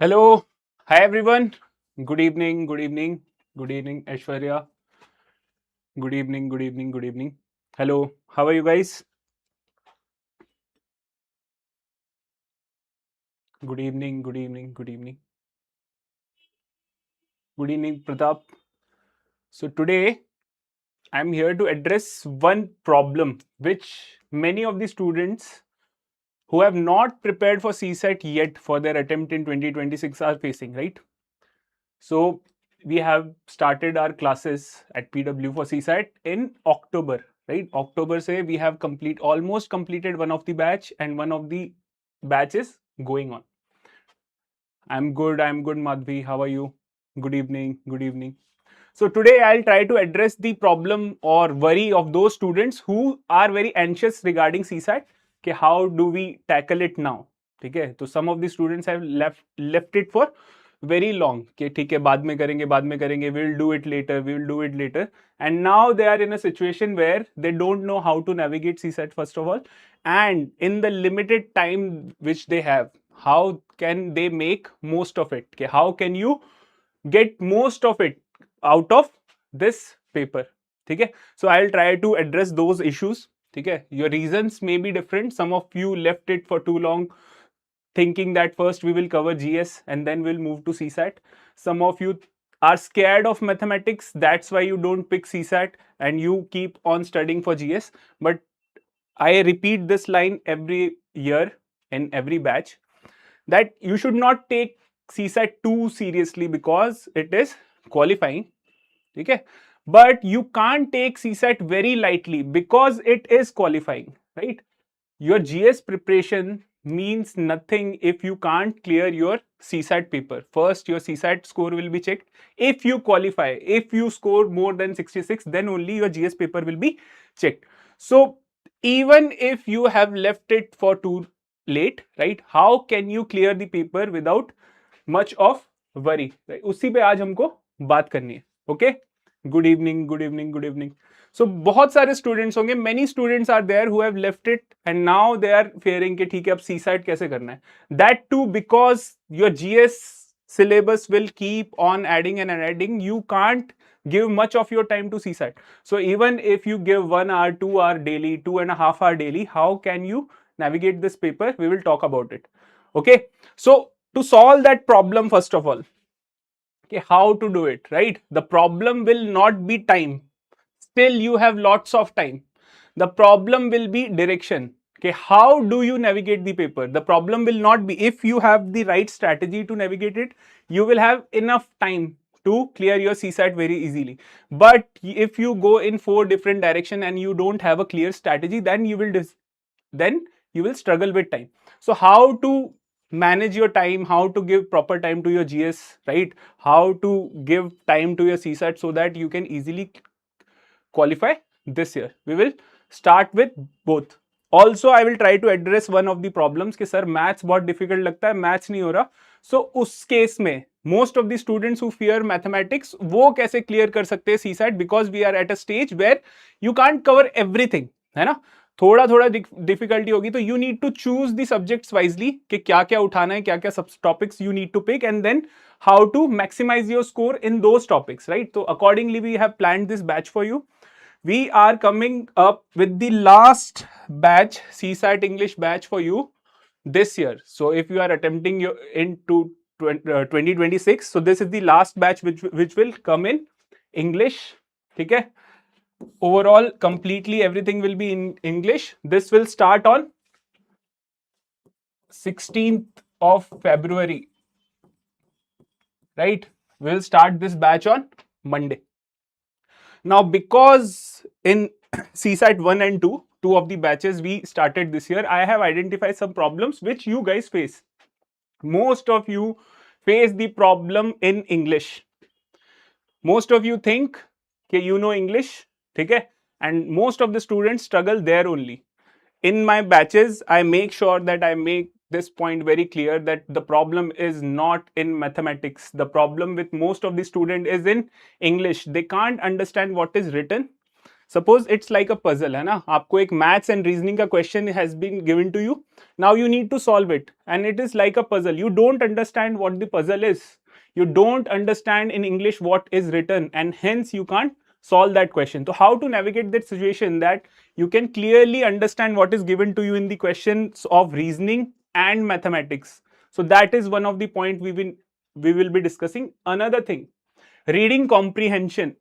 Hello, hi everyone. Good evening, good evening, good evening, Aishwarya. Good evening, good evening, good evening. Hello, how are you guys? Good evening, good evening, good evening. Good evening, Pratap. So today I'm here to address one problem which many of the students who have not prepared for CSAT yet for their attempt in 2026 are facing, right? So we have started our classes at PW for CSAT in October, right? October say we have almost completed one of the batch and one of the batch is going on. I'm good, Madhvi. How are you? Good evening, good evening. So today I'll try to address the problem or worry of those students who are very anxious regarding CSAT. Okay, how do we tackle it now? Okay, so some of the students have left it for very long. Okay, ठीक है, बाद में करेंगे, we'll do it later. And now they are in a situation where they don't know how to navigate CSAT first of all, and in the limited time which they have, how can they make most of it? Okay, how can you get most of it out of this paper? ठीक है, so I'll try to address those issues. ठीक है, your reasons may be different. Some of you left it for too long, thinking that first we will cover GS and then we'll move to CSAT. Some of you are scared of mathematics, that's why you don't pick CSAT and you keep on studying for GS. But I repeat this line every year in every batch, that you should not take CSAT too seriously because it is qualifying. Okay, but you can't take CSAT very lightly because it is qualifying, right? Your GS preparation means nothing if you can't clear your CSAT paper. First, your CSAT score will be checked. If you qualify, if you score more than 66, then only your GS paper will be checked. So even if you have left it for too late, right? How can you clear the paper without much of worry? Right? उसी पे आज हमको बात करनी है. Okay? Good evening, good evening, good evening. So बहुत सारे students होंगे, many students are there who have left it and now they are fearing कि ठीक है अब CSAT कैसे करना है. That too because your GS syllabus will keep on adding and adding. You can't give much of your time to CSAT. So even if you give 1 hour, 2 hour daily, 2.5 hour daily, how can you navigate this paper? We will talk about it. Okay. So to solve that problem, first of all, okay, how to do it, right? The problem will not be time. Still, you have lots of time. The problem will be direction. Okay, how do you navigate the paper? The problem will not be, if you have the right strategy to navigate it, you will have enough time to clear your CSAT very easily. But if you go in 4 different direction and you don't have a clear strategy, then you will struggle with time. So how to manage your time, how to give proper time to your GS, right? How to give time to your CSAT so that you can easily qualify this year. We will start with both. Also, I will try to address one of the problems कि sir maths बहुत difficult लगता है, maths नहीं हो रहा. So उस case में most of the students who fear mathematics वो कैसे clear कर सकते हैं CSAT, because we are at a stage where you can't cover everything, है ना? थोड़ा थोड़ा डिफिकल्टी होगी, तो you need to choose the subjects wisely कि क्या क्या उठाना है, क्या क्या सब topics you need to pick, and then how to maximize your score in those topics, right? So accordingly we have planned this batch for you. We are coming up with the last batch, CSAT English batch for you this year. So if you are attempting your into 2026, so this is the last batch which will come in English. Okay, overall completely everything will be in English. This will start on 16th of February, right? We'll start this batch on Monday. Now because in CSAT 1 and 2 of the batches we started this year, I have identified some problems which you guys face. Most of you face the problem in English. Most of you think that you know English, okay? And most of the students struggle there only. In my batches, I make sure that I make this point very clear that the problem is not in mathematics. The problem with most of the student is in English. They can't understand what is written. Suppose it's like a puzzle, है ना, आपको एक maths and reasoning का question has been given to you. Now you need to solve it, and it is like a puzzle. You don't understand what the puzzle is. You don't understand in English what is written, and hence you can't solve that question. So how to navigate that situation that you can clearly understand what is given to you in the questions of reasoning and mathematics. So that is one of the point we will be discussing. Another thing, reading comprehension.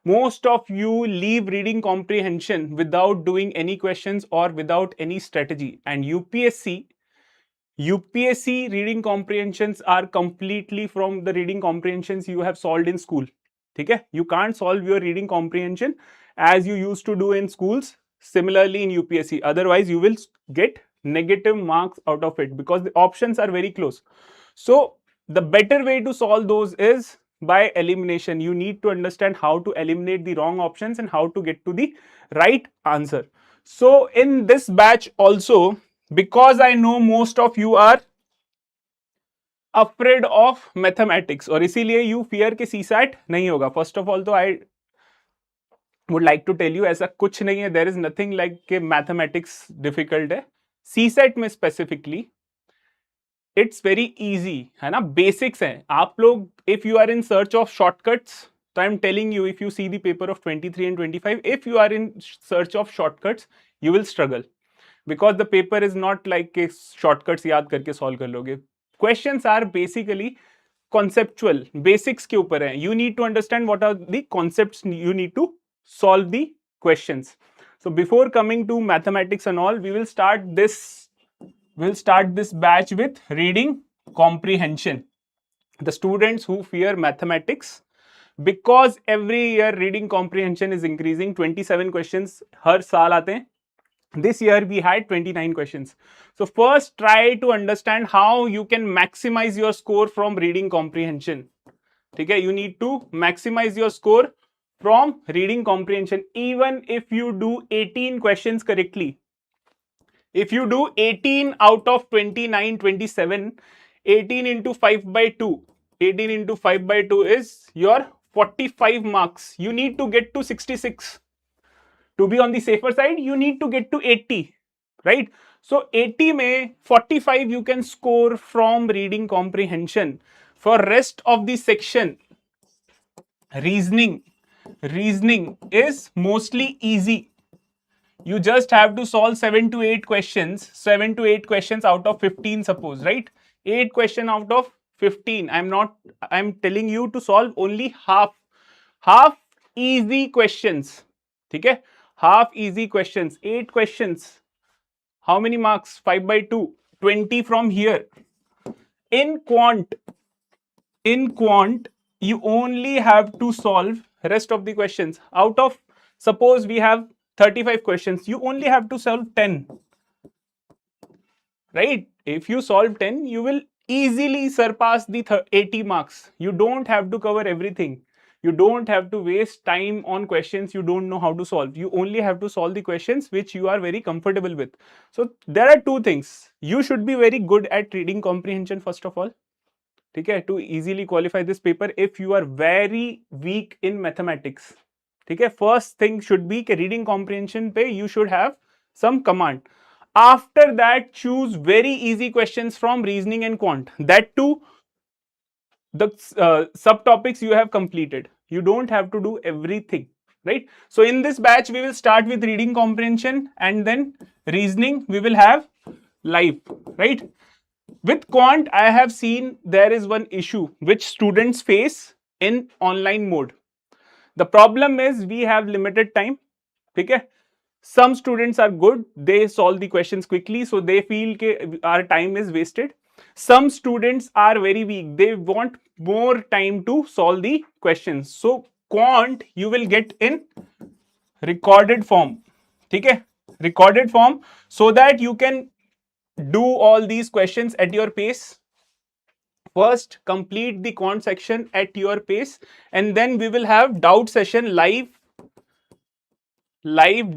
Most of you leave reading comprehension without doing any questions or without any strategy, and UPSC reading comprehensions are completely from the reading comprehensions you have solved in school. Okay, you can't solve your reading comprehension as you used to do in schools similarly in UPSC, otherwise you will get negative marks out of it because the options are very close. So the better way to solve those is by elimination. You need to understand how to eliminate the wrong options and how to get to the right answer. So in this batch also, because I know most of you are afraid of mathematics और इसीलिए you fear कि CSAT नहीं होगा. First of all तो I would like to tell you ऐसा कुछ नहीं है. There is nothing like कि mathematics difficult है. CSAT में specifically इट्स वेरी इजी, है ना, बेसिक्स हैं. आप लोग if you are in search of shortcuts, तो I am telling you, if you see the paper of 23 and 25, if you are in search of shortcuts, you will struggle because the paper is not like कि shortcuts याद करके solve कर लोगे. Questions are basically conceptual, basics के ऊपर है. You need to understand what are the concepts you need to solve the questions. So before coming to mathematics and all, we'll start this batch with reading comprehension. The students who fear mathematics, because every year reading comprehension is increasing, 27 questions हर साल आते हैं. This year we had 29 questions. So first try to understand how you can maximize your score from reading comprehension. Okay, you need to maximize your score from reading comprehension. Even if you do 18 questions correctly, if you do 18 out of 29, 27, 18 into 5 by 2, 18 into 5 by 2 is your 45 marks. You need to get to 66. To be on the safer side, you need to get to 80, right? So 80 में 45 you can score from reading comprehension. For rest of the section, reasoning is mostly easy. You just have to solve 7 to 8 questions, 7 to 8 questions out of 15, suppose, right? 8 question out of 15. I'm telling you to solve only half easy questions. Okay, half easy questions, 8 questions. How many marks? 5 by 2, 20 from here. In quant, you only have to solve rest of the questions. Out of, suppose we have 35 questions, you only have to solve 10, right? If you solve 10, you will easily surpass the 80 marks. You don't have to cover everything. You don't have to waste time on questions you don't know how to solve. You only have to solve the questions which you are very comfortable with. So there are two things. You should be very good at reading comprehension first of all. Okay, to easily qualify this paper. If you are very weak in mathematics, okay, first thing should be reading comprehension pe you should have some command. After that, choose very easy questions from reasoning and quant. That too, the subtopics you have completed. You don't have to do everything, right? So in this batch, we will start with reading comprehension, and then reasoning we will have live, right? With quant, I have seen there is one issue which students face in online mode. The problem is we have limited time. Okay? Some students are good, they solve the questions quickly, so they feel that our time is wasted. Some students are very weak, they want more time to solve the questions. So quant you will get in recorded form. Okay? Recorded form, so that you can do all these questions at your pace. First, complete the quant section at your pace, and then we will have doubt session, live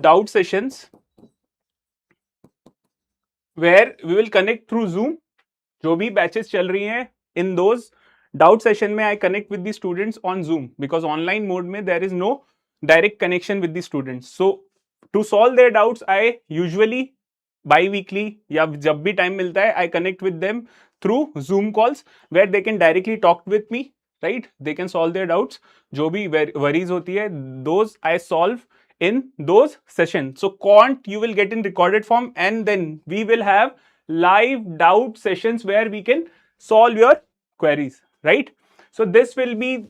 doubt sessions, where we will connect through Zoom. जो भी batches चल रही हैं, in those doubt session में I connect with the students on Zoom, because online mode में there is no direct connection with the students. So to solve their doubts, I usually bi-weekly या जब भी time मिलता है, I connect with them through Zoom calls where they can directly talk with me, right? They can solve their doubts. जो भी worries होती है, those I solve in those sessions. So quant you will get in recorded form, and then we will have live doubt sessions where we can solve your queries, right? So this will be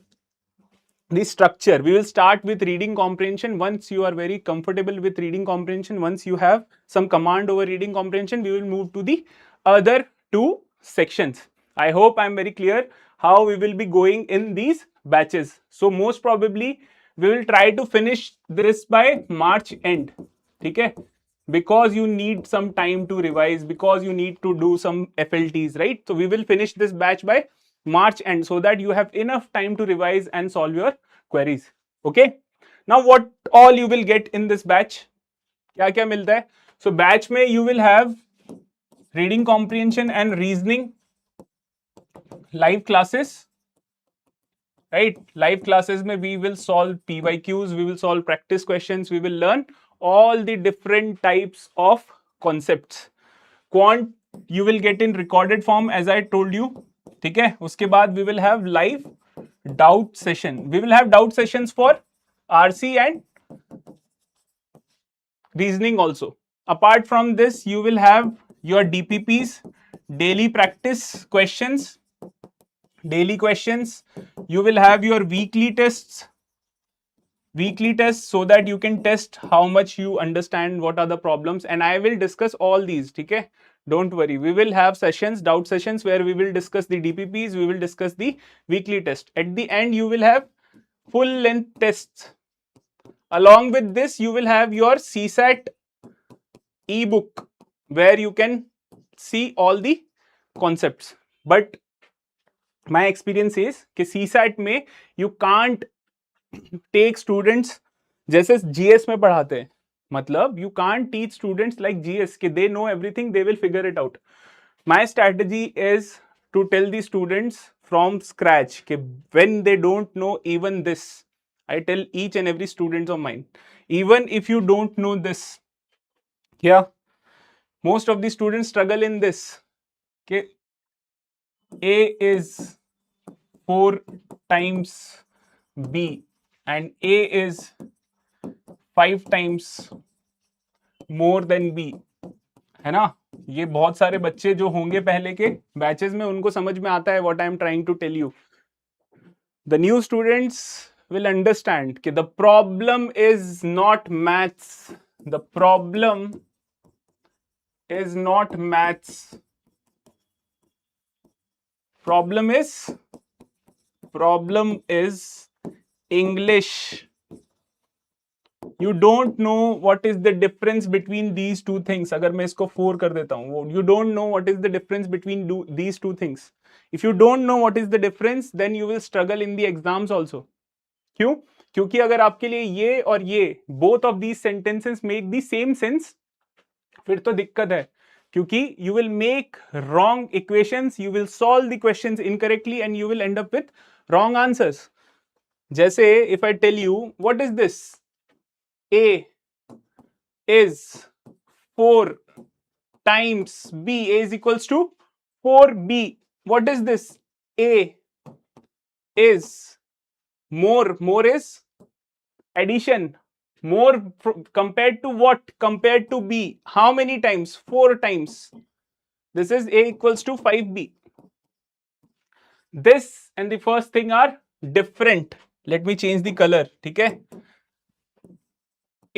the structure. We will start with reading comprehension. Once you are very comfortable with reading comprehension, once you have some command over reading comprehension, we will move to the other two sections. I hope I am very clear how we will be going in these batches. So most probably we will try to finish this by March end. Okay? Because you need some time to revise, because you need to do some FLTs, right? So we will finish this batch by March end so that you have enough time to revise and solve your queries. Okay? Now what all you will get in this batch? क्या क्या मिलता है? So batch में you will have reading comprehension and reasoning, live classes, right? Live classes mein we will solve PYQs, we will solve practice questions, we will learn all the different types of concepts. Quant you will get in recorded form as I told you. ठीक है, उसके बाद we will have live doubt session. We will have doubt sessions for RC and reasoning also. Apart from this, you will have your DPPs, daily practice questions, daily questions. You will have your weekly tests so that you can test how much you understand what are the problems, and I will discuss all these. Okay, don't worry, we will have sessions, doubt sessions, where we will discuss the DPPs, we will discuss the weekly test. At the end you will have full length tests. Along with this you will have your CSAT ebook where you can see all the concepts. But my experience is कि CSAT में you can't take students जैसे GS में पढ़ाते हैं, मतलब you can't teach students like GS कि they know everything, they will figure it out. My strategy is to tell the students from scratch कि when they don't know even this, I tell each and every student of mine, even if you don't know this, yeah, most of the students struggle in this. Okay, A is 4 times B and A is 5 times more than B, है ना? ये बहुत सारे बच्चे जो होंगे पहले के बैचेस में उनको समझ में आता है what I am trying to tell you. The new students will understand कि the problem is not maths. The problem is not maths. Problem is English. You don't know what is the difference between these two things. अगर मैं इसको 4 कर देता हूँ, you don't know what is the difference between these two things. If you don't know what is the difference, then you will struggle in the exams also. क्यों? क्योंकि अगर आपके लिए ये और ये both of these sentences make the same sense, फिर तो दिक्कत है. क्योंकि you will make wrong equations, you will solve the questions incorrectly and you will end up with wrong answers. जैसे if I tell you what is this, A is 4 times B, A is equals to 4B. What is this? A is more is addition. More compared to what? Compared to B. How many times? 4 times. This is A equals to 5B. This and the first thing are different. Let me change the color. Okay?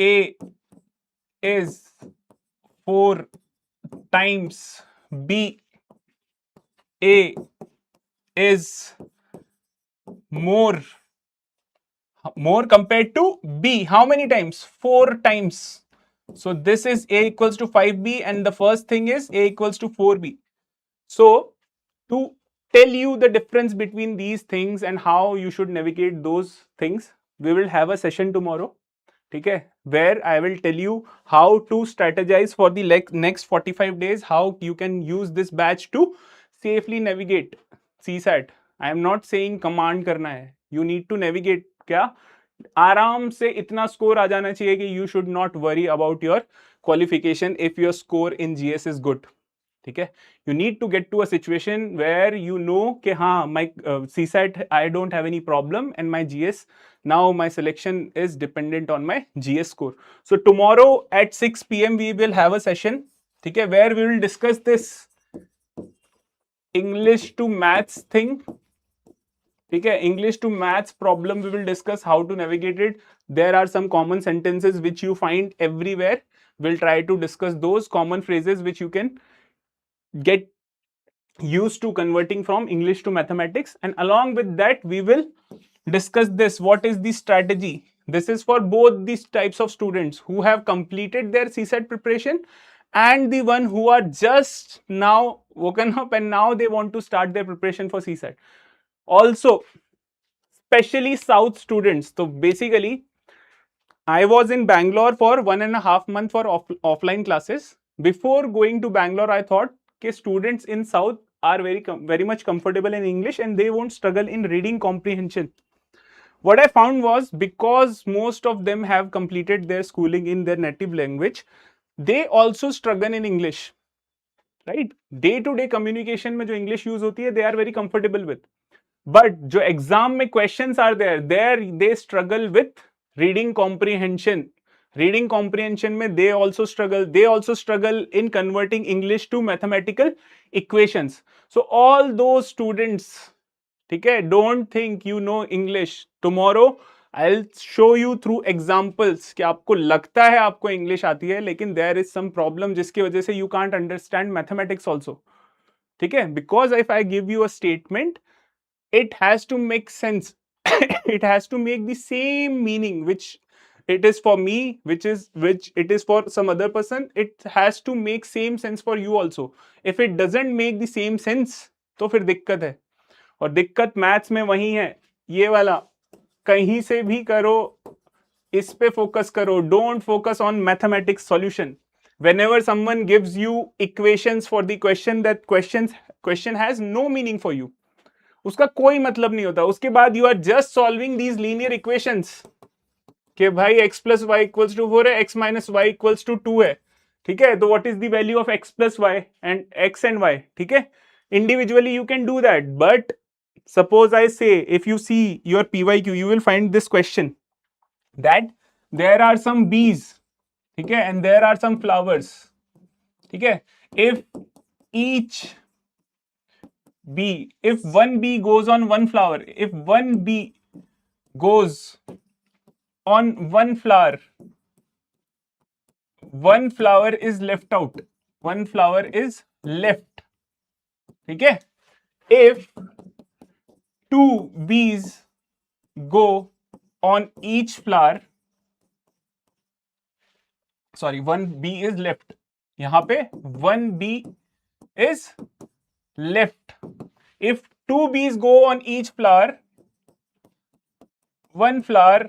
A is 4 times B. A is more compared to B. How many times? 4 times. So this is A equals to 5B and the first thing is A equals to 4B. So to tell you the difference between these things and how you should navigate those things, we will have a session tomorrow. Okay, where I will tell you how to strategize for the next 45 days, how you can use this batch to safely navigate CSAT. I am not saying command करना है. You need to navigate क्या? आराम से इतना score आ जाना चाहिए कि you should not worry about your qualification if your score in GS is good. ठीक है, you need to get to a situation where you know कि हाँ my CSAT I don't have any problem and my GS now my selection is dependent on my GS score. So tomorrow at 6 p.m. we will have a session, ठीक है, where we will discuss this English to maths thing. ठीक है, English to maths problem we will discuss how to navigate it. There are some common sentences which you find everywhere. We'll try to discuss those common phrases which you can get used to converting from English to mathematics, and along with that we will discuss this, what is the strategy. This is for both these types of students who have completed their CSAT preparation and the one who are just now woken up and now they want to start their preparation for CSAT. Also, especially South students. So basically I was in Bangalore for 1.5 months for offline classes. Before going to Bangalore, I thought that students in South are very much comfortable in English and they won't struggle in reading comprehension. What I found was, because most of them have completed their schooling in their native language, they also struggle in English. Right? Day-to-day communication में जो English use होती है, they are very comfortable with. But जो exam में questions are there they struggle with reading comprehension. Reading comprehension में they also struggle in converting English to mathematical equations. So all those students, ठीक है, don't think you know English. Tomorrow I'll show you through examples कि आपको लगता है आपको English आती है, लेकिन there is some problem जिसकी वजह से you can't understand mathematics also. ठीक है, because if I give you a statement, it has to make sense. It has to make the same meaning which it is for me, which it is for some other person. It has to make same sense for you also. If it doesn't make the same sense, तो फिर दिक्कत है. और दिक्कत maths में वही है, ये वाला, कहीं से भी करो, इस पे फोकस करो. Don't focus on mathematics solution. Whenever someone gives you equations for the question, that question has no meaning for you. उसका कोई मतलब नहीं होता. उसके बाद you are just solving these linear equations कि भाई x plus y equals to 4 है, x minus y equals to 2 है. ठीक है, तो what is the value of x plus y and x and y. ठीक है, individually you can do that, but suppose I say, if you see your PYQ, you will find this question that there are some bees, ठीक है, and there are some flowers. ठीक है, if each bee, if one bee goes on one flower, if one bee goes on one flower is left out, one flower is left. ठीक है, if two bees go on each flower, sorry, one bee is left. यहां पे one bee is left. If two bees go on each flower, one flower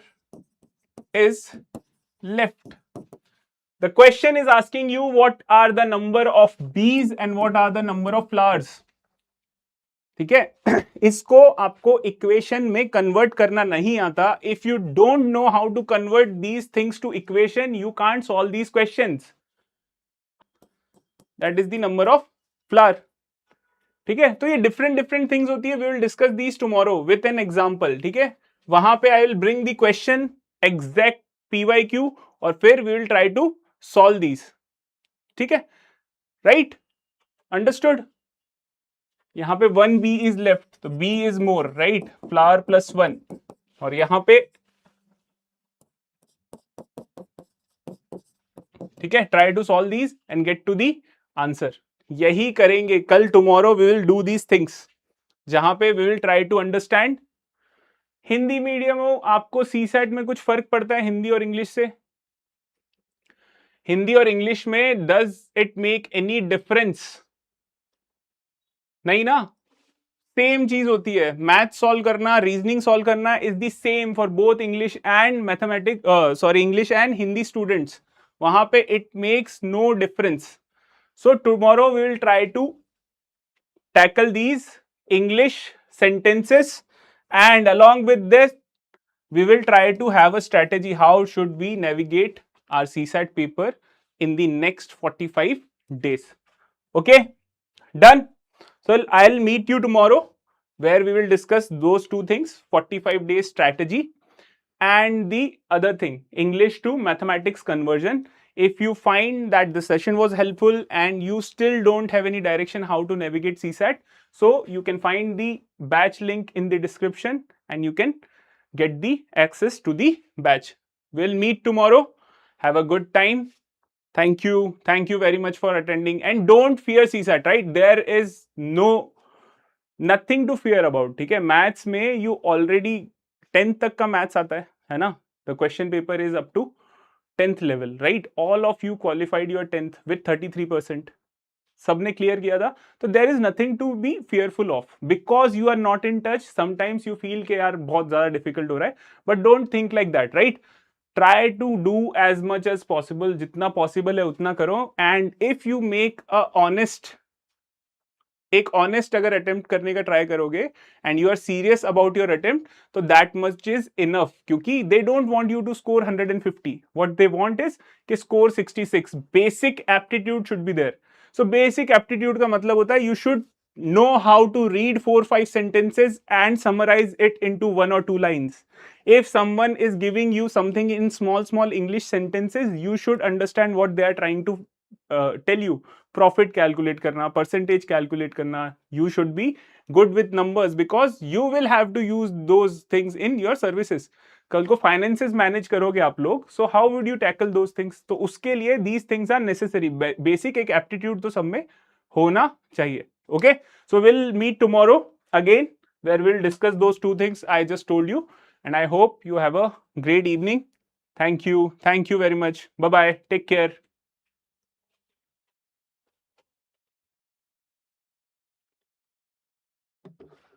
is left. The question is asking you what are the number of bees and what are the number of flowers. ठीक है, इसको आपको equation में convert करना नहीं आता. If you don't know how to convert these things to equation, you can't solve these questions. That is the number of flower. ठीक है, तो ये डिफरेंट थिंग्स होती है. We will discuss these tomorrow with an example. ठीक है, वहां पे I will bring the question exact PYQ और फिर we will try to solve these. ठीक है, राइट, अंडरस्टूड. यहां पे 1 बी इज लेफ्ट, तो B is more, right, flower plus 1. और यहां पे ठीक है, try to solve these and get to the answer. यही करेंगे कल. Tomorrow we will do these things, जहां पे we will try to understand. Hindi medium हो, आपको CSAT में कुछ फर्क पड़ता है हिंदी और इंग्लिश से? हिंदी और इंग्लिश में does it make any difference? नहीं ना, सेम चीज होती है. मैथ सॉल्व करना, रीजनिंग सॉल्व करना is the same for both English and mathematics, sorry, English and Hindi students. वहां पे it makes no difference. So tomorrow we will try to tackle these English sentences, and along with this we will try to have a strategy how should we navigate our CSAT paper in the next 45 days. Okay, done. So I'll meet you tomorrow where we will discuss those two things, 45 days strategy and the other thing, English to mathematics conversion. If you find that the session was helpful and you still don't have any direction how to navigate CSAT, so you can find the batch link in the description and you can get the access to the batch. We'll meet tomorrow. Have a good time. Thank you. Thank you very much for attending. And don't fear CSAT, right? There is nothing to fear about. ठीक है, maths में you already 10th तक का maths आता है ना? The question paper is up to 10th level, right? All of you qualified your 10th with 33%. सबने clear किया था, तो there is nothing to be fearful of, because you are not in touch. Sometimes you feel के यार बहुत ज्यादा difficult हो रहा है, but don't think like that, right? Try to do as much as possible, जितना पॉसिबल है उतना करो. And if you make a honest, एक ऑनेस्ट अगर अटेम्प्ट करने का ट्राई करोगे and you are serious about your attempt, तो दैट मच इज इनफ, क्योंकि they don't want you to score 150. What they want is कि score 66. Basic aptitude should be there. So basic aptitude का मतलब होता है you should know how to read 4-5 sentences and summarize it into 1 or 2 lines. If someone is giving you something in small English sentences, you should understand what they are trying to tell you. Profit calculate karna, percentage calculate karna. You should be good with numbers because you will have to use those things in your services. कल को finances manage करोगे आप लोग, so how would you tackle those things? तो उसके लिए these things are necessary. Basic एक aptitude तो सब में होना चाहिए. Okay, so we'll meet tomorrow again where we'll discuss those two things I just told you, and I hope you have a great evening. Thank you very much. Bye bye, take care.